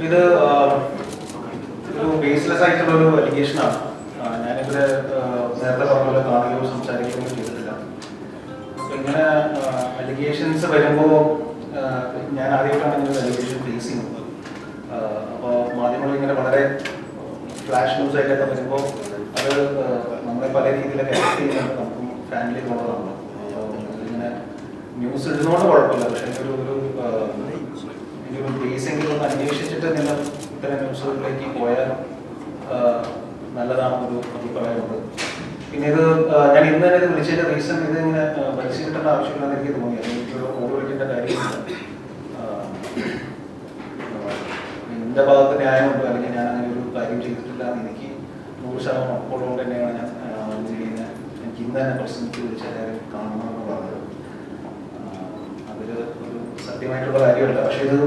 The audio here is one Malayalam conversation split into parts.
ഇത് ഒരു ബേസ്ലെസ് ആയിട്ടുള്ള ഒരു അലിഗേഷനാണ്. ഞാനിവിടെ നേരത്തെ പറഞ്ഞ പോലെ കാണുകയോ സംസാരിക്കുകയോ ചെയ്തിട്ടില്ല. അപ്പോൾ ഇങ്ങനെ അലിഗേഷൻസ് വരുമ്പോൾ ഞാൻ ആദ്യമായിട്ടാണ് ഇങ്ങനെ അലിഗേഷൻ ഫേസ് ചെയ്യുന്നത്. അപ്പോൾ മാധ്യമങ്ങൾ ഇങ്ങനെ വളരെ ഫ്ലാഷ് ന്യൂസ് ആയിട്ടൊക്കെ വരുമ്പോൾ അത് നമ്മളെ പല രീതിയിലൊക്കെ എഫക്ട് ചെയ്യുന്നുണ്ട്. നമുക്കും ഫാമിലി ഉള്ളതാണ്. ഇങ്ങനെ ന്യൂസ് ഇടുന്നതുകൊണ്ട് കുഴപ്പമില്ല, പക്ഷേ ഒരു ബേസെങ്കിലും ഒന്ന് അന്വേഷിച്ചിട്ട് നിങ്ങൾ ഇത്തരം ന്യൂസുകളിലേക്ക് പോയാൽ നല്ലതാണെന്നൊരു അഭിപ്രായമുണ്ട്. പിന്നെ ഇത് ഞാൻ ഇന്ന് തന്നെ ഇത് വിളിച്ചതിൻ്റെ റീസൺ ഇത് ഇങ്ങനെ പരിശീലിക്കേണ്ട ആവശ്യമില്ലെന്ന് എനിക്ക് തോന്നി. അതിനൊരു ഓർവിളിക്കേണ്ട കാര്യമില്ല. എൻ്റെ ഭാഗത്ത് ന്യായമുണ്ട്, അല്ലെങ്കിൽ ഞാൻ അങ്ങനെ ഒരു കാര്യം ചെയ്തിട്ടില്ല എന്ന് എനിക്ക് 100% ഉറപ്പുള്ളതുകൊണ്ട് തന്നെയാണ് ഞാൻ ചെയ്യുന്നത്. എനിക്ക് ഇന്ന് തന്നെ പ്രശ്നത്തിൽ വിളിച്ച കാര്യം കാണണമെന്ന് പറഞ്ഞത്. അതിൽ ഒരു സത്യമായിട്ടുള്ള കാര്യമല്ല. പക്ഷേ ഇത്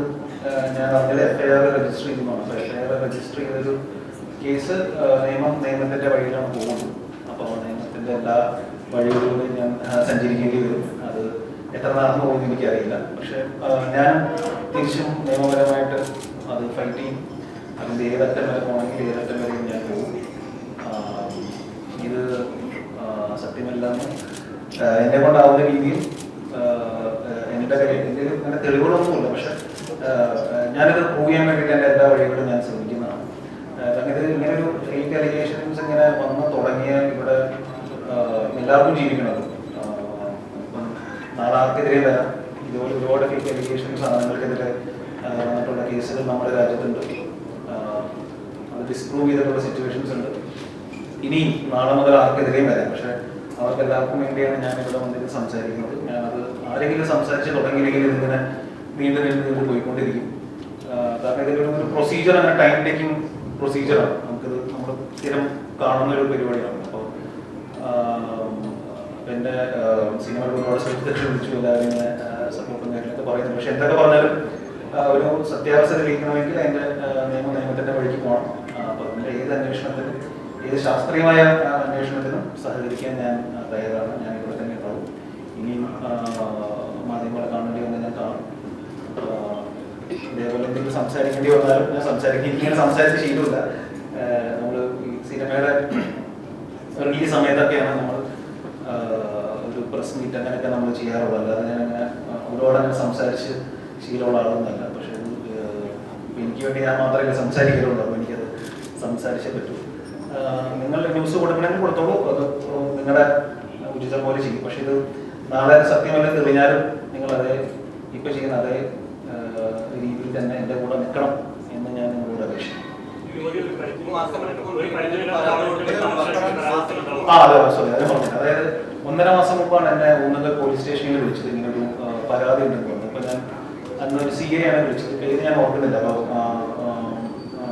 ഞാൻ അറിഞ്ഞത് FIR രജിസ്റ്റർ ചെയ്യുന്നതാണ്. അപ്പോൾ FIR രജിസ്റ്റർ ചെയ്തൊരു കേസ് നിയമത്തിൻ്റെ വഴിയിലാണ് പോകുന്നത്. അപ്പോൾ നിയമത്തിൻ്റെ എല്ലാ വഴികളിലും ഞാൻ സഞ്ചരിക്കേണ്ടി വരും. അത് എത്ര നടന്നു പോകുമെന്ന് എനിക്കറിയില്ല. പക്ഷേ ഞാൻ തിരിച്ചും നിയമപരമായിട്ട് അത് ഫൈറ്റ് ചെയ്യും. അതിൻ്റെ ഏതറ്റം വരെ പോകണമെങ്കിൽ ഏതറ്റം വരെയും ഞാൻ പോകും. ഇത് സത്യമല്ലെന്ന് എന്നെ കൊണ്ടാവുന്ന രീതിയിൽ എൻ്റെ അങ്ങനെ തെളിവുകളൊന്നുമില്ല. പക്ഷെ ഞാനിത് പ്രൂവ് ചെയ്യാൻ വേണ്ടിയിട്ട് എൻ്റെ എല്ലാ വഴികളും ഞാൻ ശ്രമിക്കുന്നതാണ്. കാരണം ഇത് ഇങ്ങനെ ഒരു ഫേക്ക് അലിഗേഷൻസ് ഇങ്ങനെ വന്ന് തുടങ്ങിയാൽ ഇവിടെ എല്ലാവർക്കും ജീവിക്കണം. ഇപ്പം നാളെ ആർക്കെതിരെ വരാം. ഇതുപോലെ ഒരുപാട് ഫേക്ക് അലിഗേഷൻസ് ആളുകൾക്കെതിരെ വന്നിട്ടുള്ള കേസുകൾ നമ്മുടെ രാജ്യത്തുണ്ട്. അത് ഡിസ്പ്രൂവ് ചെയ്തിട്ടുള്ള സിറ്റുവേഷൻസ് ഉണ്ട്. ഇനിയും നാളെ മുതൽ ആർക്കെതിരെയും വരാം. പക്ഷെ അവർക്ക് എല്ലാവർക്കും വേണ്ടിയാണ് ഞാൻ ഇവിടെ വന്നിട്ട് സംസാരിക്കുന്നത്. ഞാനത് ആരെങ്കിലും സംസാരിച്ച് തുടങ്ങിയില്ലെങ്കിൽ ഇതിങ്ങനെ നീണ്ടു പോയിക്കൊണ്ടിരിക്കും. കാരണം ഇതിലൊരു പ്രൊസീജിയർ, അങ്ങനെ ടൈം ടേക്കിംഗ് പ്രൊസീജിയറാണ്. നമുക്കിത് നമ്മൾ സ്ഥിരം കാണുന്നൊരു പരിപാടിയാണ്. അപ്പോൾ എൻ്റെ സിനിമകൾ ഒരുപാട് ശ്രദ്ധിച്ചു വിളിച്ചു, എല്ലാവരും ഇങ്ങനെ സപ്പോർട്ടും കാര്യങ്ങളൊക്കെ പറയുന്നു. പക്ഷെ എന്തൊക്കെ പറഞ്ഞാലും ഒരു സത്യാവസ്ഥ തെളിയിക്കണമെങ്കിൽ അതിൻ്റെ നിയമത്തിൻ്റെ വഴിക്ക് പോകണം. അപ്പോൾ അതിൻ്റെ ഏത് അന്വേഷണത്തിനും ഏത് ശാസ്ത്രീയമായ അന്വേഷണത്തിനും സഹകരിക്കാൻ ഞാൻ തയ്യാറാണ്. ഞാൻ ഇവിടെ തന്നെ ഉണ്ടാവും. ഇനിയും മാധ്യമങ്ങളെ കാണേണ്ടി വന്നാൽ ഞാൻ കാണും. ഇതേപോലെ എന്തെങ്കിലും സംസാരിക്കേണ്ടി വന്നാലും ഞാൻ സംസാരിക്കും. എനിക്കിങ്ങനെ സംസാരിച്ച് ശീലമില്ല. നമ്മൾ ഈ സിനിമയുടെ റിലീസ് സമയത്തൊക്കെയാണ് നമ്മൾ ഒരു പ്രസ് മീറ്റ് അങ്ങനെയൊക്കെ നമ്മൾ ചെയ്യാറുള്ളത്. അല്ലാതെ ഞാൻ അങ്ങനെ ഒരുപാട് അങ്ങനെ സംസാരിച്ച് ശീലമുള്ള ആളൊന്നുമല്ല. പക്ഷെ എനിക്ക് വേണ്ടി ഞാൻ മാത്രമേ സംസാരിക്കലുള്ളൂ. അപ്പോൾ എനിക്കത് സംസാരിച്ചേ പറ്റൂ. നിങ്ങൾ ന്യൂസ് കൊടുക്കണമെങ്കിൽ കൊടുത്തോളൂ, അത് നിങ്ങളുടെ ഉചിതം പോലെ ചെയ്യും. പക്ഷെ ഇത് നാളെ സത്യമല്ല തെളിഞ്ഞാലും നിങ്ങൾ അതേ ഇപ്പം ചെയ്യുന്ന അതേ രീതിയിൽ തന്നെ എൻ്റെ കൂടെ നിൽക്കണം എന്ന് ഞാൻ നിങ്ങളോട് അപേക്ഷിക്കും. അതായത് 1.5 മാസം മുമ്പാണ് എന്നെ ഊന്നൽ പോലീസ് സ്റ്റേഷനിൽ വിളിച്ചത്. ഇങ്ങനൊരു പരാതി ഉണ്ടെന്ന് പറഞ്ഞു. അപ്പോൾ ഞാൻ അന്ന് ഒരു CA ആണ് വിളിച്ചത്. പേര് ഞാൻ ഓർക്കുന്നില്ല. അപ്പോൾ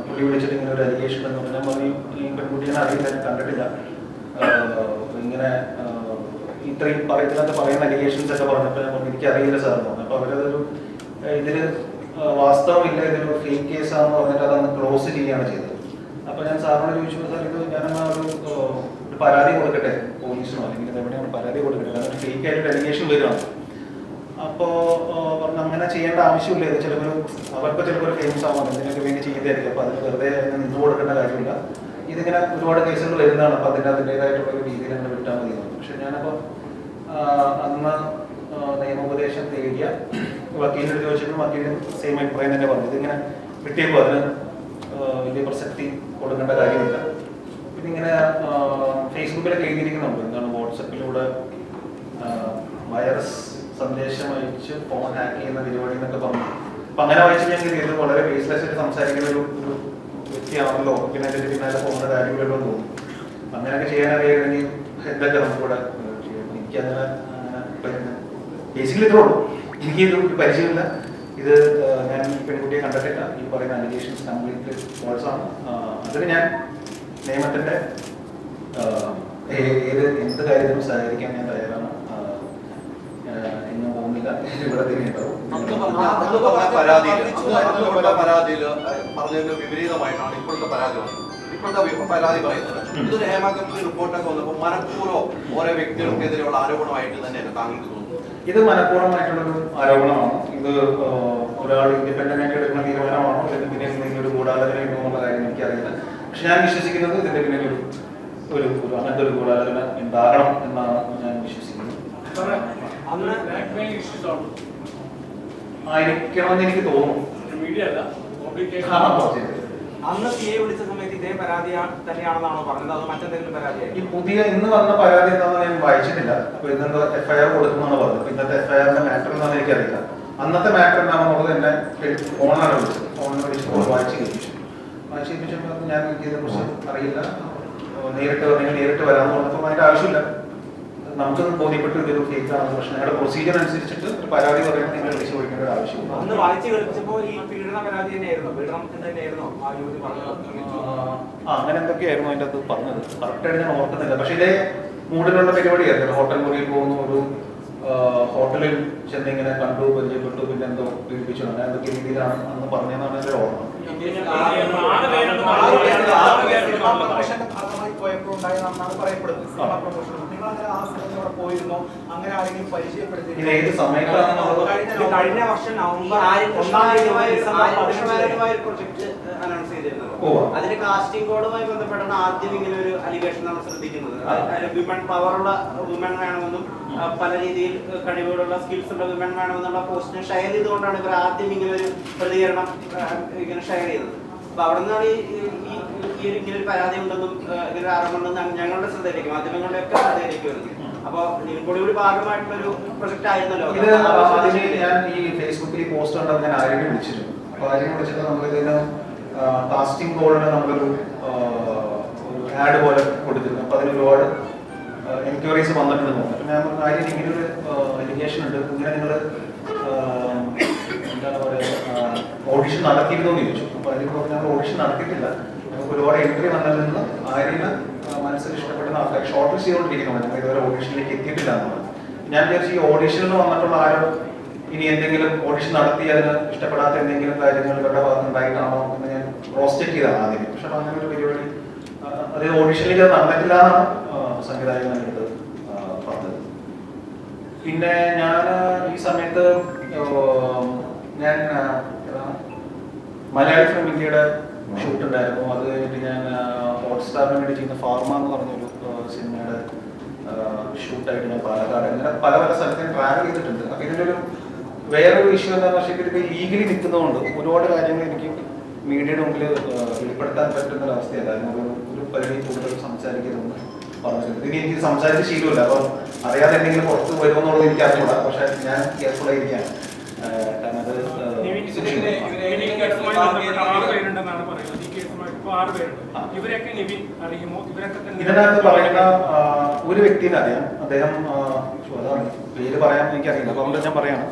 പുള്ളി വിളിച്ചിട്ട് ഇങ്ങനെ ഒരു അലിഗേഷൻ എന്ന് പറഞ്ഞാൽ പറഞ്ഞു, ഈ പെൺകുട്ടിയെ അറിയില്ല, ഞാൻ കണ്ടിട്ടില്ല, ഇങ്ങനെ ഇത്രയും പറയുന്ന അലിഗേഷൻസ് ഒക്കെ പറഞ്ഞപ്പോൾ ഞാൻ പറഞ്ഞു എനിക്കറിയില്ല സാർ എന്ന് പറഞ്ഞു. അപ്പോൾ അവരതൊരു ഇതിൽ വാസ്തവമില്ല, ഇതൊരു ഫേക്ക് കേസാണെന്ന് പറഞ്ഞിട്ട് അതന്ന് ക്ലോസ് ചെയ്യുകയാണ് ചെയ്തത്. അപ്പോൾ ഞാൻ സാറിനോട് ചോദിച്ചു, സാർ ഇത് ഞാനെന്നാ ഒരു പരാതി കൊടുക്കട്ടെ പോലീസിനോ, അല്ലെങ്കിൽ എവിടെയാണ് പരാതി കൊടുക്കട്ടെ, കാരണം ഫേക്ക് ആയിട്ട് അലിഗേഷൻ വരികയാണ്. അപ്പോൾ പറഞ്ഞു അങ്ങനെ ചെയ്യേണ്ട ആവശ്യമില്ല. ഇത് ചിലപ്പോൾ അവർക്ക് ചിലപ്പോൾ ഒരു ഫേമസ് ആവാം, ഇതിനൊക്കെ വേണ്ടി ചെയ്തായിരിക്കും. അപ്പോൾ അതിന് വെറുതെ നിന്ന് കൊടുക്കേണ്ട കാര്യമില്ല. ഇതിങ്ങനെ ഒരുപാട് കേസുകൾ വരുന്നതാണ്. അപ്പോൾ അതിൻ്റെതായിട്ടുള്ള ഒരു രീതിയിൽ തന്നെ വിട്ടാൽ മതി. പക്ഷെ ഞാനപ്പോൾ അന്ന് നിയമോപദേശം തേടിയ വക്കീലിനോട് ചോദിച്ചപ്പോൾ വക്കീലിന് സെയിം അഭിപ്രായം തന്നെ പറഞ്ഞു. ഇതിങ്ങനെ കിട്ടിയപ്പോൾ അതിന് വലിയ പ്രസക്തി കൊടുക്കേണ്ട കാര്യമില്ല. പിന്നെ ഇങ്ങനെ ഫേസ്ബുക്കിലൊക്കെ എഴുതിയിരിക്കുന്നുണ്ട്, എന്താണ് വാട്സപ്പിലൂടെ വൈറസ് സന്ദേശം അയച്ച് ഫോൺ ഹാക്ക് ചെയ്യുന്ന പരിപാടി എന്നൊക്കെ പറഞ്ഞു. അപ്പം അങ്ങനെ വായിച്ചിട്ടുണ്ടെങ്കിൽ ഇത് വളരെ ബേസ്ലെസ് ആയിട്ട് സംസാരിക്കുന്ന ഒരു വ്യക്തിയാണല്ലോ, പിന്നെ അതിൻ്റെ പിന്നാലെ പോകുന്ന കാര്യങ്ങളല്ലോ എന്ന് തോന്നുന്നു. അങ്ങനെയൊക്കെ ചെയ്യാൻ അറിയാമെങ്കിൽ എന്തൊക്കെ നമുക്കിവിടെ ചെയ്യാം. എനിക്കങ്ങനെ ബേസിക്കലി ഇത്രേ ഉള്ളൂ. എനിക്കിത് പരിചയമില്ല. ഇത് ഞാൻ ഈ പെൺകുട്ടിയെ കണ്ടിട്ടില്ല. ഈ പറയുന്ന അലിഗേഷൻസ് കംപ്ലീറ്റ് ഫോൾസ് ആണ്. അതിന് ഞാൻ നിയമത്തിൻ്റെ എന്ത് കാര്യത്തിനും സഹകരിക്കാൻ ഞാൻ തയ്യാറാണ്. എങ്ങും പോകുന്നില്ല, ഇവിടെ തന്നെ ഉണ്ടാവും. പരാതിയിൽ പറഞ്ഞതിന് വിപരീതമായിട്ടാണ് ഇപ്പോഴത്തെ പരാതി വന്നത്. ഇപ്പോഴത്തെ പരാതി പറയുന്നത് ഇതൊരു ഹേമ കമ്മിറ്റി റിപ്പോർട്ടൊക്കെ വന്നപ്പോൾ മനഃപൂർവ്വം ഓരോ വ്യക്തികൾക്കെതിരെയുള്ള ആരോപണമായിട്ട് തന്നെയാണ് താങ്കൾക്ക് തോന്നുന്നത്? ഇത് മനഃപൂർവ്വമായിട്ടുള്ളൊരു ആരോപണമാണ്. ഇത് ഒരാൾ ഇൻഡിപെൻഡന്റ് ആയിട്ട് എടുക്കുന്ന തീരുമാനമാണോ ഇതിന് പിന്നിൽ എന്തെങ്കിലും ഒരു ഗൂഢാലോചന ഉണ്ടോ എന്നുള്ള കാര്യം എനിക്കറിയില്ല. പക്ഷെ ഞാൻ വിശ്വസിക്കുന്നത് ഇതിന്റെ പിന്നിൽ ഒരു അങ്ങനത്തെ ഒരു ഗൂഢാലോചന ഉണ്ടാകണം എന്നാണ് ഞാൻ വിശ്വസിക്കുന്നത്. ആയിരിക്കണമെന്ന് എനിക്ക് തോന്നുന്നു. അന്ന് സിഐ വിളിച്ച സമയത്ത് ഇതേ പരാതി തന്നെയാണെന്നാണോ പറഞ്ഞത്, അതോ മറ്റെന്തെങ്കിലും പരാതിയായി? ഈ പുതിയ ഇന്ന് വന്ന പരാതി എന്താണെന്ന് ഞാൻ വായിച്ചിട്ടില്ല. അപ്പൊ ഇന്നെന്തോ FIR കൊടുക്കുമെന്നാണ് പറഞ്ഞത്. ഇന്നത്തെ FIR-ന്റെ മാറ്റർ എന്താണെന്ന് എനിക്കറിയില്ല. അന്നത്തെ മാറ്റർ എന്താണെന്നുള്ളത് എന്നെ ഫോണിലാണ് വിളിച്ചത്. ഫോണിൽ വിളിച്ചപ്പോൾ വായിച്ച് കേൾപ്പിച്ചപ്പോൾ ഞാൻ ഇതിനെ കുറിച്ച് അറിയില്ല, നേരിട്ട് വരാമെന്ന് പറഞ്ഞപ്പോൾ അതിന്റെ ആവശ്യമില്ല. നമുക്ക് ബോധ്യപ്പെട്ടു ഇതൊരു ഫേക്ക് ആണ്. പക്ഷെ ഞങ്ങളുടെ പ്രൊസീജിയർ അനുസരിച്ചിട്ട് ഒരു പരാതി പറയുമ്പോൾ നിങ്ങൾ വിളിച്ചു ചോദിക്കേണ്ട ഒരു ആവശ്യമില്ല. അന്ന് വായിച്ച് കേൾപ്പിച്ചപ്പോൾ ഈ പീഡന പരാതി തന്നെയായിരുന്നു, പീഡനത്തിന് തന്നെയായിരുന്നു ആ യുവതി പറഞ്ഞത്. അങ്ങനെ എന്തൊക്കെയായിരുന്നു അതിൻ്റെ അത് പറഞ്ഞത് കറക്റ്റായിട്ട് ഞാൻ ഓർക്കുന്നില്ല. പക്ഷെ ഇതേ മൂഡിലുള്ള പരിപാടിയായിരുന്നു. ഹോട്ടൽ മുറിയിൽ പോകുന്നു, ഒരു ഹോട്ടലിൽ ചെന്ന് ഇങ്ങനെ കണ്ടു, പരിചയപ്പെട്ടു, പിന്നെ എന്തോ പീഡിപ്പിച്ചു, അങ്ങനെ എന്തൊക്കെ രീതിയിലാണ് അന്ന് പറഞ്ഞതെന്നാണ് എൻ്റെ ഓർമ്മ. ഇത് ഏത് സമയത്താണെന്നുള്ളത് കഴിഞ്ഞ വർഷം നവംബർ പ്രൊജക്ട് അനൗൺസ് ചെയ്തിരുന്നത്. അതിന്റെ കാസ്റ്റിംഗ് കോഡുമായി ബന്ധപ്പെട്ടാണ് ആദ്യം ഇങ്ങനെ ഒരു അലിഗേഷൻ നമ്മൾ ശ്രദ്ധിക്കുന്നത്. വിമൺ പവറുള്ള വുമൺ വേണമെന്നും പല രീതിയിൽ കഴിവുകളുള്ള സ്കിൽസ് ഉള്ള വിമൺ വേണമെന്നുള്ള പോസ്റ്റിനെ ഷെയർ ചെയ്തുകൊണ്ടാണ് ഇവർ ആദ്യം ഇങ്ങനെ ഒരു പ്രതികരണം ഇങ്ങനെ ഷെയർ ചെയ്തത്. അപ്പൊ അവിടെ നിന്നാണ് ഇങ്ങനെ ഒരു പരാതി ഉണ്ടെന്നും ഇങ്ങനെ ഒരു ആരോപണം ഞങ്ങളുടെ ശ്രദ്ധയിലേക്ക്, മാധ്യമങ്ങളുടെ ഒക്കെ ശ്രദ്ധയിലേക്ക് വരുന്നത്. അപ്പൊ ഇതിന്റെ ഒരു ഭാഗമായിട്ടുള്ള ഒരു പ്രൊജക്ട് ആയിരുന്നല്ലോ ഇത്. ഞാൻ ഈ ഫേസ്ബുക്കിൽ പോസ്റ്റ് കണ്ടപ്പോൾ ഞാൻ ആരെയും വിളിച്ചിരുന്നു. അപ്പൊ ആരെയും വിളിച്ചിട്ട് നമ്മളിതിന് കാസ്റ്റിംഗ് കോളിന് നമ്മളൊരു ആഡ് പോലെ കൊടുത്തിരുന്നു. അപ്പൊ അതിന് ഒരുപാട് എൻക്വയറീസ് വന്നിട്ടുണ്ടെന്ന് തോന്നുന്നു. അപ്പൊ ഞാൻ കാര്യം ഇങ്ങനെ ഒരു എലിഗേഷൻ ഉണ്ട്, ഇങ്ങനെ നിങ്ങൾ എന്താണ് പറയുക ഓഡിഷൻ നടത്തിയിരുന്നു എന്ന് ചോദിച്ചു. അപ്പൊ അതിൽ ഞങ്ങൾ ഓഡിഷൻ നടത്തിയിട്ടില്ല. നമുക്ക് ഒരുപാട് എൻട്രി വന്നതിൽ ആര്യന് മനസ്സിൽ ഇഷ്ടപ്പെടുന്ന ആൾക്കാർ ഷോർട്ട് ലിസ്റ്റ് ചെയ്തുകൊണ്ടിരിക്കുന്നു. ഞങ്ങൾ ഇതുവരെ ഓഡിഷനിലേക്ക് എത്തിയിട്ടില്ല എന്നുള്ളത്. ഞാൻ വിചാരിച്ചു ഈ ഓഡിഷനിൽ വന്നിട്ടുള്ള ആരോ ഇനി എന്തെങ്കിലും ഓഡിഷൻ നടത്തി അതിന് ഇഷ്ടപ്പെടാത്ത എന്തെങ്കിലും കാര്യങ്ങൾ ഇവരുടെ ഭാഗത്ത് ഉണ്ടായിട്ടാണോ എന്ന് ഞാൻ ക്രോസ് ചെക്ക് ചെയ്താണ് ആദ്യം. പക്ഷെ അങ്ങനെ ഒരു പരിപാടി അത് ഓഡിഷനിലേക്ക് അത് നടന്നിട്ടില്ല എന്നാണ് സംവിധായകൻ എടുത്ത് പറഞ്ഞത്. പിന്നെ ഞാൻ ഈ സമയത്ത് ഞാൻ മലയാളി ഫിലിം ഇന്ത്യയുടെ ഷൂട്ട് ഉണ്ടായിരുന്നു. അത് കഴിഞ്ഞിട്ട് ഞാൻ ഹോട്ട്സ്റ്റാറിന് വേണ്ടി ചെയ്യുന്ന ഫാർമ എന്ന് പറഞ്ഞൊരു സിനിമയുടെ ഷൂട്ടായിട്ട് ഞാൻ പാലക്കാട് അങ്ങനെ പല പല സ്ഥലത്തും ട്രാവൽ ചെയ്തിട്ടുണ്ട്. അപ്പം ഇതിൻ്റെ ഒരു വേറൊരു ഇഷ്യൂ എന്താണെന്ന് വെച്ചാൽ ഇത് ഈഗിലി നിൽക്കുന്നതുകൊണ്ട് ഒരുപാട് കാര്യങ്ങൾ എനിക്ക് മീഡിയയുടെ മുമ്പിൽ വെളിപ്പെടുത്താൻ പറ്റുന്ന ഒരവസ്ഥയല്ല. ഒരു പരിധി കൂടുതൽ സംസാരിക്കരുതെന്ന് പറഞ്ഞിട്ടുണ്ട്. ഇനി എനിക്ക് സംസാരിച്ച് ശീലമില്ല. അപ്പം അറിയാതെ എന്തെങ്കിലും പുറത്ത് വരുമെന്നുള്ളത് എനിക്ക് അറിഞ്ഞൂടാ. പക്ഷെ ഞാൻ കെയർഫുൾ ആയിരിക്കുകയാണ്. കാരണം അത് ഇതിനകത്ത് പറയുന്ന ഒരു വ്യക്തിനെ അറിയാം. അദ്ദേഹം പേര് പറയാൻ എനിക്കറിയില്ല, അതുകൊണ്ട് ഞാൻ പറയാണ്.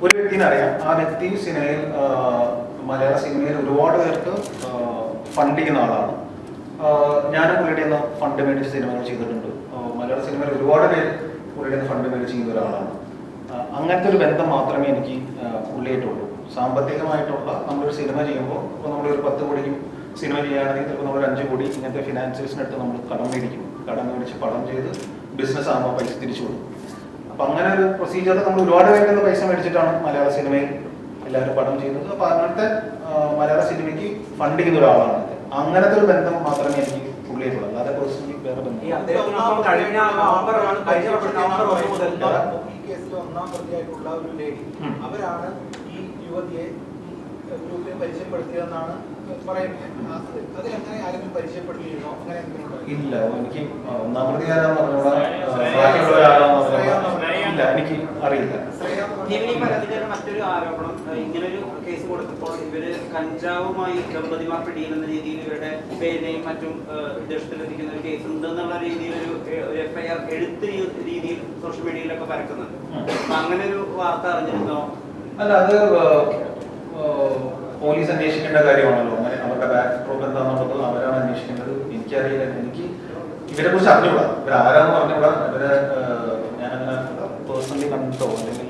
ഒരു വ്യക്തിനെ അറിയാം. ആ വ്യക്തി സിനിമയിൽ മലയാള സിനിമയിൽ ഒരുപാട് പേർക്ക് ഫണ്ട് ചെയ്യുന്ന ആളാണ്. ഞാനും പുള്ളിയുടെ നിന്ന് ഫണ്ട് മേടിച്ച് സിനിമകൾ ചെയ്തിട്ടുണ്ട്. മലയാള സിനിമയിൽ ഒരുപാട് പേര് പുള്ളിയുടെ നിന്ന് ഫണ്ട് മേടിച്ച് ചെയ്യുന്ന ഒരാളാണ്. അങ്ങനത്തെ ഒരു ബന്ധം മാത്രമേ എനിക്ക് പുള്ളിയായിട്ടുള്ളൂ. സാമ്പത്തികമായിട്ടുള്ള നമ്മളൊരു സിനിമ ചെയ്യുമ്പോൾ ഇപ്പോൾ നമ്മളൊരു 10 കോടിക്കും സിനിമ ചെയ്യുകയാണെങ്കിൽ ചിലപ്പോൾ നമ്മളൊരു 5 കോടി ഇങ്ങനത്തെ ഫിനാൻസിയേഴ്സിനടുത്ത് നമ്മൾ കടം മേടിക്കും. കടം മേടിച്ച് പടം ചെയ്ത് ബിസിനസ് ആകുമ്പോൾ പൈസ തിരിച്ചു കൊടുക്കും. അപ്പം അങ്ങനെ ഒരു പ്രൊസീജിയർ നമ്മൾ ഒരുപാട് പേരിൽ പൈസ മേടിച്ചിട്ടാണ് മലയാള സിനിമയിൽ എല്ലാവരും പടം ചെയ്യുന്നത്. അപ്പോൾ അങ്ങനത്തെ മലയാള സിനിമയ്ക്ക് ഫണ്ട് ചെയ്യുന്ന ഒരാളാണ്. അങ്ങനത്തെ ഒരു ബന്ധം മാത്രമേ എനിക്ക് പുള്ളിയായിട്ടുള്ളൂ. അല്ലാതെ പേഴ്സണലി വേറെ ബന്ധം. ഒന്നാം പ്രതിയായിട്ടുള്ള ഒരു ലേഡി, അവരാണ് ഈ യുവതിയെ ഗ്രൂപ്പിൽ പരിചയപ്പെടുത്തിയതെന്നാണ് പറയുന്നത്. അതിലെങ്ങനെ ആരെങ്കിലും പരിചയപ്പെടുത്തിയിരുന്നോ? അങ്ങനെ ഇല്ല, എനിക്ക് ഒന്നാം പ്രതി ആരാന്ന് പറഞ്ഞോളാം, ഇല്ല, എനിക്ക് അറിയില്ല. മറ്റൊരു ആരോപണം, ഇങ്ങനൊരു കേസ് കൊടുത്തപ്പോൾ ഇവര് കഞ്ചാവുമായി ദമ്പതിമാർ പിടിയുന്ന രീതിയിൽ ഇവരുടെ പേരിനെയും മറ്റും വിദേശത്തിലെത്തിക്കുന്ന ഒരു കേസ് ഉണ്ട് എന്നുള്ള രീതിയിൽ ഒരു FIR എഴുത്ത് രീതിയിൽ സോഷ്യൽ മീഡിയയിലൊക്കെ പരക്കുന്നുണ്ട്. അപ്പൊ അങ്ങനെ ഒരു വാർത്ത അറിഞ്ഞിരുന്നോ? അല്ല, അത് പോലീസ് അന്വേഷിക്കേണ്ട കാര്യമാണല്ലോ. അങ്ങനെ അവരുടെ ബാക്ക് ഡ്രോപ്പ് എന്താണെന്നുള്ളത് അവരാണ് അന്വേഷിക്കേണ്ടത്. എനിക്കറിയില്ല. എനിക്ക് ഇവരെ കുറിച്ച് അറിഞ്ഞുകൂടാ. ഇവരാരാന്ന് പറഞ്ഞുകൂടാ. ഇവരെ ഞാനങ്ങനെ പേഴ്സണലി കണ്ടിട്ടോ അല്ലെങ്കിൽ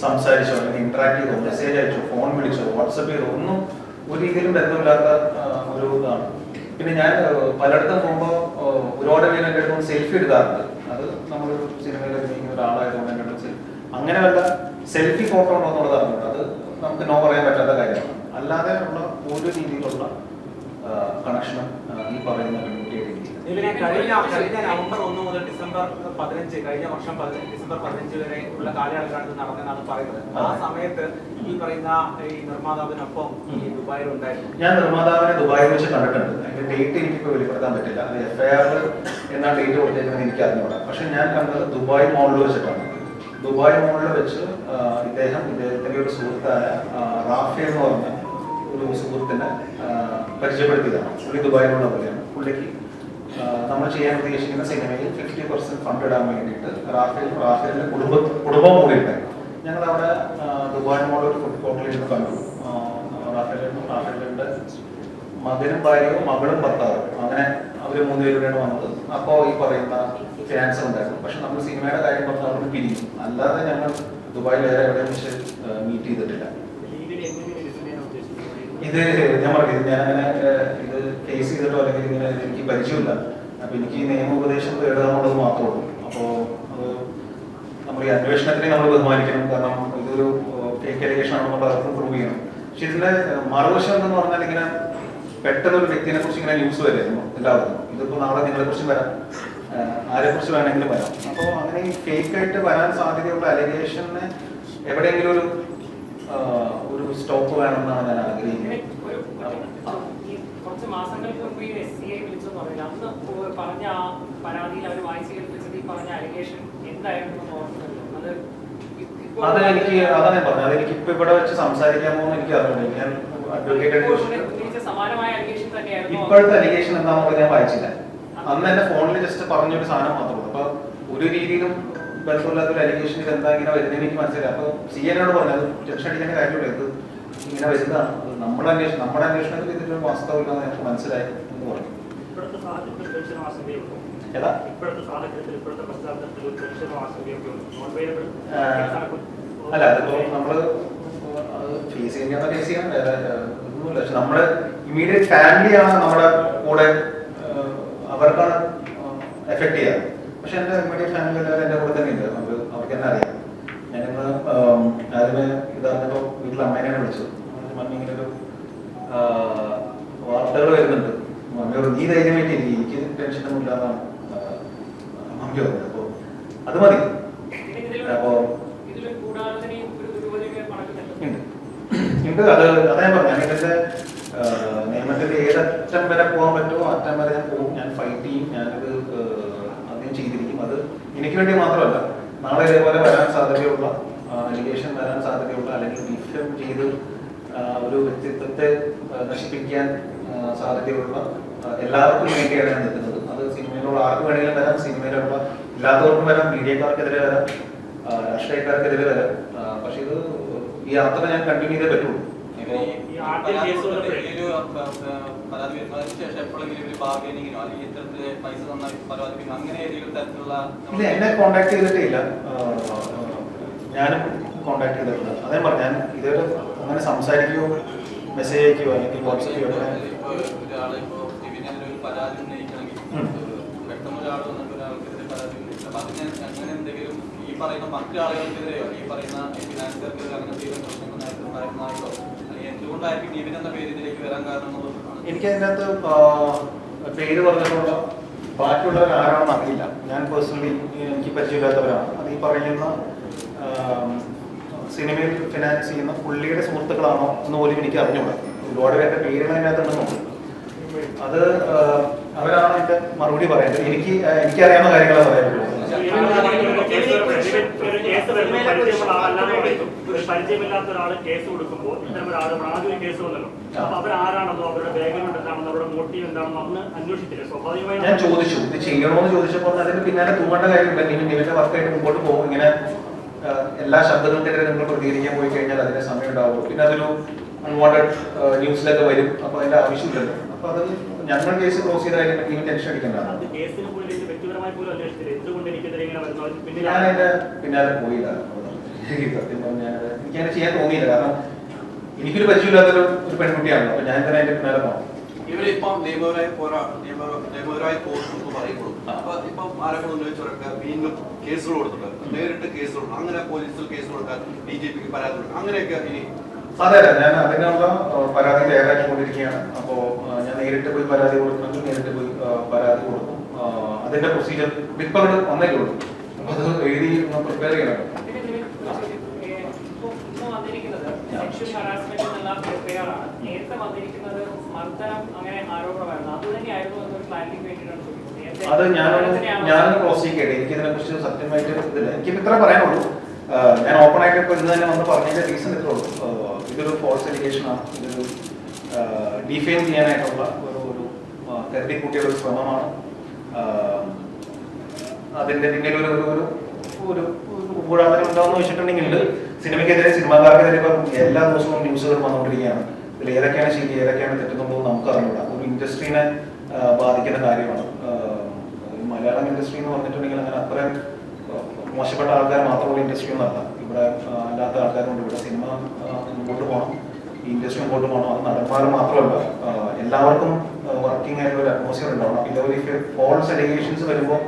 സംസാരിച്ചോ അല്ലെങ്കിൽ ഇന്ററാക്ട് ചെയ്തോ മെസ്സേജ് അയച്ചോ ഫോൺ വിളിച്ചോ വാട്സപ്പ് ചെയ്തോ ഒന്നും ഒരു രീതിയിലും ബന്ധമില്ലാത്ത ഒരു ഇതാണ്. പിന്നെ ഞാൻ പലയിടത്തും പോകുമ്പോൾ ഒരുപാട് പേര് എൻ്റെ അടുത്ത് സെൽഫി എടുക്കാറുണ്ട്. അത് നമ്മളൊരു സിനിമയിൽ അഭിനയിക്കുന്ന ഒരാളായതുകൊണ്ട് എൻ്റെ അടുത്ത് അങ്ങനെ വല്ല സെൽഫി ഫോട്ടോ ഉണ്ടോ എന്നുള്ളത് അറിഞ്ഞിട്ട് അത് നമുക്ക് നോ പറയാൻ പറ്റാത്ത കാര്യമാണ്. അല്ലാതെ ഉള്ള ഒരു രീതിയിലുള്ള കണക്ഷനും ഈ പറയുന്ന കമ്മ്യൂണിറ്റിയായിട്ട് ഇതിനെ കഴിഞ്ഞ നവംബർ 1 മുതൽ ഡിസംബർ 15 കഴിഞ്ഞ വർഷം ഡിസംബർ 15 വരെ ഉള്ള കാലയളവിലാണ് നടന്നതെന്നാണ് പറയുന്നത്. ആ സമയത്ത് ഈ പറയുന്ന ഈ നിർമ്മാതാവിനൊപ്പം ഈ ദുബായിൽ ഉണ്ടായിരുന്നു. ഞാൻ നിർമ്മാതാവിനെ ദുബായിൽ വെച്ച് കണ്ടിട്ടുണ്ട്. അതിന്റെ ഡേറ്റ് എനിക്കിപ്പോൾ വെളിപ്പെടുത്താൻ പറ്റില്ല. അത് FIR എന്നാ ഡേറ്റ് കൊടുത്തേക്കുന്നത് എനിക്ക് അറിഞ്ഞുകൂടാ. പക്ഷെ ഞാൻ കണ്ടത് ദുബായ് മോളിൽ വെച്ചിട്ടാണ്. ദുബായ് മോളിൽ വെച്ച് ഇദ്ദേഹത്തിന്റെ ഒരു സുഹൃത്തായ റാഫേൽ എന്ന് പറഞ്ഞ ഒരു സുഹൃത്തിനെ പരിചയപ്പെടുത്തിയതാണ്. പുള്ളി ദുബായിലുള്ള പോലെയാണ്. പുള്ളിക്ക് നമ്മൾ ചെയ്യാൻ ഉദ്ദേശിക്കുന്ന സിനിമയിൽ 50% ഫണ്ട് ഇടാൻ വേണ്ടിയിട്ട് റാഫേലിന്റെ കുടുംബം കൂടിയിട്ട് ഞങ്ങൾ അവിടെ ദുബായ് മോളിൽ ഒരു ഫുഡ് കോർട്ടിൽ ഇരുന്ന് കണ്ടു. റാഫേലിന്റെ മകനും ഭാര്യയും മകളും ഭർത്താവും അങ്ങനെ അവർ 3 പേരുടെയാണ് വന്നത്. അപ്പോൾ ഈ പറയുന്ന ഫിനാൻസർ ഉണ്ടായിരുന്നു. പക്ഷെ നമ്മൾ സിനിമയുടെ കാര്യം പറഞ്ഞാൽ അവിടെ പിരിഞ്ഞു. അല്ലാതെ ഞങ്ങൾ ദുബായിൽ വേറെ എവിടെയും വെച്ച് മീറ്റ് ചെയ്തിട്ടില്ല. ഇത് ഞാൻ പറഞ്ഞത് ഞാനങ്ങനെ ഇത് ഫേസ് ചെയ്തിട്ടോ അല്ലെങ്കിൽ ഇങ്ങനെ എനിക്ക് പരിചയമില്ല. അപ്പൊ എനിക്ക് ഈ നിയമോപദേശം എഴുതാനുള്ളത് മാത്രമേ ഉള്ളൂ. അപ്പോൾ അത് നമ്മൾ ഈ അന്വേഷണത്തിനെ നമ്മൾ ബഹുമാനിക്കണം. കാരണം ഇതൊരു ഫേക്ക് അലിഗേഷൻ ആണെന്ന് പലർക്കും പ്രൂവ് ചെയ്യണം. പക്ഷെ ഇതിന്റെ മറുവശം എന്ന് പറഞ്ഞാൽ ഇങ്ങനെ പെട്ടെന്ന് ഒരു വ്യക്തിനെ കുറിച്ച് ഇങ്ങനെ ന്യൂസ് വരായിരുന്നു എല്ലാവർക്കും. ഇതിപ്പോ നാളെ നിങ്ങളെ കുറിച്ച് വരാം, ആരെ കുറിച്ച് വേണമെങ്കിലും വരാം. അപ്പോൾ അങ്ങനെ ഈ ഫേക്ക് ആയിട്ട് വരാൻ സാധ്യതയുള്ള അലിഗേഷന് എവിടെയെങ്കിലും ഒരു സ്റ്റോപ്പ് വേണമെന്നാണ് ഞാൻ ആഗ്രഹിക്കുന്നത്. കുറച്ച് മാസങ്ങൾക്ക് മുമ്പ് ഈ SCI വിളിച്ചെന്ന് പറഞ്ഞില്ല, അന്ന് പറഞ്ഞ ആ പരാതിയിൽ അവർ വായിച്ചു കേൾപ്പിച്ചത് ഈ പറഞ്ഞ അലിഗേഷൻ എന്തായിരുന്നു ഓർമ്മയുണ്ട്? അത് എനിക്ക് അതാണ് ഞാൻ പറഞ്ഞത്. അതെനിക്ക് ഇപ്പൊ ഇവിടെ വെച്ച് സംസാരിക്കാമോ എന്ന് എനിക്ക് അറിയില്ല. ഞാൻ അഡ്വക്കേറ്റ് സമാനമായ അലിഗേഷൻ തന്നെയായിരുന്നു. ഇപ്പോഴത്തെ അലിഗേഷൻ എന്താണെന്നുള്ളത് ഞാൻ വായിച്ചില്ല. അന്ന് എന്റെ ഫോണിൽ ജസ്റ്റ് പറഞ്ഞൊരു സാധനം മാത്രമേ ഉള്ളൂ. അപ്പൊ ഒരു രീതിയിലും ബന്ധമില്ലാത്തൊരു അലിഗേഷൻ ഇത് എന്താ ഇങ്ങനെ വരുന്നതെന്ന് എനിക്ക് മനസ്സിലായി. അപ്പൊ CNോട് പറഞ്ഞത് ടെൻഷൻ അടിക്കേണ്ട കാര്യമില്ല, ഇത് ഇങ്ങനെ വരുന്നതാണ്. നമ്മുടെ അന്വേഷണത്തിൽ ഇതിലൊരു വാസ്തവമില്ലെന്ന് എനിക്ക് മനസ്സിലായി എന്ന് പറഞ്ഞു. ഏതാ അല്ല അതിപ്പോ നമ്മള് ഫേസ് ചെയ്യാൻ വേറെ ഒന്നുമില്ല. പക്ഷെ നമ്മുടെ ഇമ്മീഡിയറ്റ് ഫാമിലിയാണ് നമ്മുടെ കൂടെ, അവർക്കാണ് എഫക്ട് ചെയ്യാറ്. പക്ഷെ എന്റെ ഇമ്മീഡിയറ്റ് ഫാമിലി എല്ലാവരും എന്റെ കൂടെ തന്നെ ഉണ്ട്. അവർക്ക് തന്നെ അറിയാം. ഞാനിന്ന് ആദ്യമേ ഇതറിഞ്ഞപ്പോ വീട്ടിൽ അമ്മേനെയാണ് വിളിച്ചത്. മമ്മി ഇങ്ങനെ ഒരു വാർത്തകൾ വരുന്നുണ്ട്, മമ്മിയോട് നീ ധൈര്യമായിട്ട് എനിക്ക് ടെൻഷനൊന്നും ഇല്ലാന്നാണ് മമ്മി പറഞ്ഞത്. അപ്പൊ അത് മതി. അപ്പോ ഉണ്ട്. അതാ ഞാൻ പറഞ്ഞു. ഞാനിതിന്റെ നിയമത്തിന്റെ ഏതറ്റം വരെ പോകാൻ പറ്റുമോ അറ്റം വരെ ഞാൻ പോകും. ഞാൻ ഫൈറ്റ് ചെയ്യും. ഞാനത് ആദ്യം ചെയ്തിരിക്കും. അത് എനിക്ക് വേണ്ടി മാത്രമല്ല, നാളെ ഇതേപോലെ വരാൻ സാധ്യതയുള്ള അലിഗേഷൻ വരാൻ സാധ്യതയുള്ള അല്ലെങ്കിൽ ഡിഫം ചെയ്ത് ഒരു വ്യക്തിത്വത്തെ നശിപ്പിക്കാൻ സാധ്യതയുള്ള എല്ലാവർക്കും വേണ്ടിയാണ് ഞാൻ നിൽക്കുന്നത്. അത് സിനിമയിലുള്ള ആർക്ക് വേണമെങ്കിലും വരാം, സിനിമയിലുള്ള ഇല്ലാത്തവർക്കും വരാം, മീഡിയക്കാർക്കെതിരെ വരാം, രാഷ്ട്രീയക്കാർക്കെതിരെ വരാം. പക്ഷെ ഇത് ഈ യാത്ര ഞാൻ കണ്ടിന്യൂ ചെയ്തേ പറ്റുള്ളൂ. എന്നെ കോണ്ടാക്ട് ചെയ്തിട്ടില്ല, ഞാനും കോണ്ടാക്ട് ചെയ്തിട്ടില്ല. അതേ പറഞ്ഞു. ഞാൻ ഇതുവരെ അങ്ങനെ സംസാരിക്കുകയോ മെസ്സേജ് അയക്കുകയോ അല്ലെങ്കിൽ വാട്സപ്പ് പറയുന്ന മറ്റു ആളുകൾക്കെതിരെയോ ഈ പറയുന്ന ഫിനാൻസുകാർക്കെതിരെ അങ്ങനെ എന്തെങ്കിലും പ്രശ്നങ്ങൾ ഉണ്ടായിരുന്നതായിട്ടോ അല്ലെങ്കിൽ എന്തുകൊണ്ടായിരിക്കും നിവിൻ എന്ന പേര് ഇതിലേക്ക് വരാൻ കാരണം? എനിക്ക് അതിനകത്ത് പേര് പറഞ്ഞിട്ടുള്ള ബാക്കിയുള്ളവർ ആരാണെന്ന് അറിയില്ല. ഞാൻ പേഴ്സണലി എനിക്ക് പരിചയമില്ലാത്തവരാണ്. അത് ഈ പറയുന്ന സിനിമയിൽ ഫിനാൻസ് ചെയ്യുന്ന പുള്ളിയുടെ സുഹൃത്തുക്കളാണോ എന്ന് പോലും എനിക്ക് അറിഞ്ഞുകൂടാ. ഒരുപാട് പേരുടെ പേരുകൾ അതിനകത്തുണ്ടെന്നുണ്ട്. അത് അവരാണ് എൻ്റെ മറുപടി പറയേണ്ടത്. എനിക്കറിയാവുന്ന കാര്യങ്ങളെ പറയാനുള്ളൂ. പരിചയമില്ലാത്ത ഒരാൾ കേസ് കൊടുക്കുമ്പോൾ ഇത്തരം ഒരാൾ ആദ്യം കേസ് വന്നല്ലോ, അപ്പൊ അവരാരാണെന്നോ അവരുടെ ബാക്ക്ഗ്രൗണ്ട് എന്താണെന്നോ അവരുടെ മോട്ടീവ് എന്താണെന്നോ അന്ന് അന്വേഷിച്ചില്ല. സ്വാഭാവികമായി ഞാൻ ചോദിച്ചു ഇത് ചെയ്യണോന്ന് ചോദിച്ചപ്പോൾ അതിന് പിന്നാലെ തൂങ്ങേണ്ട കാര്യമില്ല. നിവിന്റെ വർക്കായിട്ട് മുമ്പോട്ട് പോകും. ഇങ്ങനെ എല്ലാ ശബ്ദങ്ങൾക്കെതിരെ നിങ്ങൾ പ്രതികരിക്കാൻ പോയി കഴിഞ്ഞാൽ അതിന്റെ സമയം ഉണ്ടാവും. പിന്നെ അതൊരു അൺവാണ്ടഡ് ന്യൂസിലൊക്കെ വരും. അപ്പൊ അതിന്റെ ആവശ്യമില്ലല്ലോ. അപ്പൊ അത് ഞങ്ങൾ കേസ് ക്ലോസ് ചെയ്ത കാര്യം നിങ്ങൾ ടെൻഷൻ അടിക്കേണ്ടതാണ്. ഞാൻ അതിന്റെ പിന്നാലെ പോയില്ല. സത്യം പറഞ്ഞാൽ എനിക്കങ്ങനെ ചെയ്യാൻ തോന്നിയില്ല. കാരണം എനിക്കൊരു പരിചയമില്ലാത്തൊരു പെൺകുട്ടിയാണല്ലോ. അപ്പൊ ഞാൻ തന്നെ അതിന്റെ പിന്നാലെ പോകണം. ഇവരിപ്പം നിയമപരമായി പോകുന്നു പറയുമ്പോൾ അപ്പൊ ഇപ്പം ആരെങ്കിലും ഉന്നയിച്ചവരൊക്കെ വീണ്ടും കേസുകൾ കൊടുത്തിട്ടുണ്ട്, നേരിട്ട് കേസുകൾ, അങ്ങനെ പോലീസിൽ കേസ് കൊടുക്കാൻ DGPക്ക് പരാതി കൊടുക്കും, അങ്ങനെയൊക്കെ ഇനി അതെ ഞാൻ അതിനുള്ള പരാതി തയ്യാറാക്കിക്കൊണ്ടിരിക്കുകയാണ്. അപ്പോൾ ഞാൻ നേരിട്ട് പോയി പരാതി കൊടുക്കണമെങ്കിൽ നേരിട്ട് പോയി പരാതി കൊടുക്കും. അതിന്റെ പ്രൊസീജിയർ ഇപ്പോൾ വന്നേ ഉള്ളൂ. അപ്പോൾ അത് എഴുതി ഒന്ന് പ്രിപ്പയർ ചെയ്യണം. സെക്ഷൽ ഹറാസ്മെന്റ് എന്നുള്ള എഫ്ഐആറാണ്. നേരത്തെ വന്നിരിക്കുന്നത് മർദ്ദനം അങ്ങനെ ആരോപണമായിരുന്നു. അത് തന്നെയായിരുന്നു എന്നൊരു ക്ലാരിറ്റിക്ക് വേണ്ടിയിട്ടാണ് ചോദിക്കുന്നത്. അത് ഞാൻ ക്രോസ് ചെയ്യട്ടെ. എനിക്ക് ഇതിനെ കുറിച്ച് സത്യമായിട്ട് ഇതില്ല. എനിക്ക് ഇത്ര പറയാനുള്ളൂ. ഞാൻ ഓപ്പൺ ആയിട്ട് ഇപ്പോൾ ഇന്ന് തന്നെ വന്ന് പറഞ്ഞതിന്റെ റീസൺ ഇത്രേ ഉള്ളൂ. ഇതൊരു ഫോൾസ് എലിഗേഷൻ ആണ്. ഇതൊരു ഡിഫെയിം ചെയ്യാനായിട്ടുള്ള ഒരു കരുതി കൂട്ടിയ ഒരു ശ്രമമാണ്. അതിന്റെ പിന്നിൽ ഒരു ഗൂഢാലോചന ഉണ്ടാവുമെന്ന് വെച്ചിട്ടുണ്ടെങ്കിൽ സിനിമയ്ക്കെതിരെ സിനിമാക്കാർക്കെതിരെ ഇപ്പം എല്ലാ ദിവസവും ന്യൂസുകൾ വന്നുകൊണ്ടിരിക്കുകയാണ്. ഇതിൽ ഏതൊക്കെയാണ് ശരി ഏതൊക്കെയാണ് തെറ്റുന്നുള്ളത് നമുക്ക് അറിഞ്ഞൂടാ. ഒരു ഇൻഡസ്ട്രീനെ ബാധിക്കുന്ന കാര്യമാണ്. മലയാളം ഇൻഡസ്ട്രി എന്ന് പറഞ്ഞിട്ടുണ്ടെങ്കിൽ അങ്ങനെ അത്ര മോശപ്പെട്ട ആൾക്കാർ മാത്രമുള്ള ഇൻഡസ്ട്രി ഒന്നല്ല. ഇവിടെ അല്ലാത്ത ആൾക്കാരുണ്ട്. ഇവിടെ സിനിമ മുമ്പോട്ട് പോകണം, ഈ ഇൻഡസ്ട്രി മുമ്പോട്ട് പോകണം. അത് നടന്മാർ മാത്രമല്ല, എല്ലാവർക്കും വർക്കിംഗ് ആയിട്ടുള്ള ഒരു അറ്റ്മോസ്ഫിയർ ഉണ്ടാവണം. ഇതേപോലെ ഫോൾസ് അലിഗേഷൻസ് വരുമ്പോൾ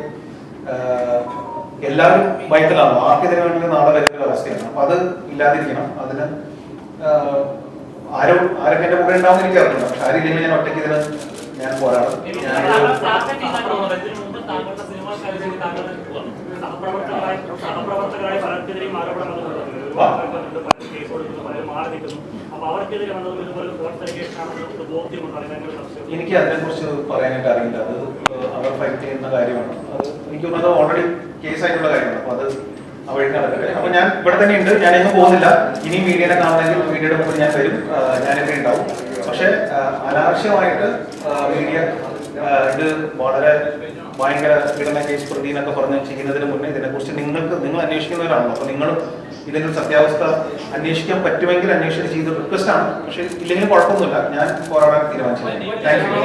എല്ലാവരും ഭയത്തിലാണ്. ആർക്കെതിരെ വേണമെങ്കിൽ നാളെ വരുന്ന അവസ്ഥയാണ്. അപ്പൊ അത് ഇല്ലാതിരിക്കണം. അതിന് ആരൊക്കെ എന്റെ കൂടെ ഉണ്ടാവുന്ന എനിക്ക് അറിയില്ല. പക്ഷെ ആരില്ലെങ്കിൽ ഞാൻ ഒറ്റയ്ക്ക് ഇതിന് ഞാൻ പോരാടും. സഹപ്രവർത്തകരായ പലർക്കെതിരെയും ആരോപണം എനിക്ക് അതിനെക്കുറിച്ച് പറയാനായിട്ട് അറിയില്ല. അത് അവർ ഫൈറ്റ് ചെയ്യുന്ന കാര്യമാണ്. അത് എനിക്ക് തോന്നുന്നത് ഓൾറെഡി കേസായിട്ടുള്ള കാര്യമാണ്. അപ്പൊ അത് ആ വഴി നടക്കട്ടെ. അപ്പൊ ഞാൻ ഇവിടെ തന്നെ ഉണ്ട്. ഞാൻ എങ്ങും പോകുന്നില്ല. ഇനിയും മീഡിയനെ കാണണമെങ്കിൽ മീഡിയയുടെ മുമ്പിൽ ഞാൻ വരും. ഞാനിവിടെ ഉണ്ടാവും. പക്ഷെ അനാവശ്യമായിട്ട് മീഡിയ ഇത് വളരെ ഭയങ്കര പീഡന കേസ് പ്രതി എന്നൊക്കെ പറഞ്ഞ് ചെയ്യുന്നതിന് മുന്നേ ഇതിനെക്കുറിച്ച് നിങ്ങൾ അന്വേഷിക്കുന്നവരാണല്ലോ. അപ്പൊ നിങ്ങൾ ഇതിന്റെ സത്യാവസ്ഥ അന്വേഷിക്കാൻ പറ്റുമെങ്കിൽ അന്വേഷണം ചെയ്ത് റിക്വസ്റ്റ് ആണ്. പക്ഷെ ഇല്ലെങ്കിലും കുഴപ്പമൊന്നുമില്ല. ഞാൻ പോരാടാൻ തീരുമാനിച്ചു. Thank you.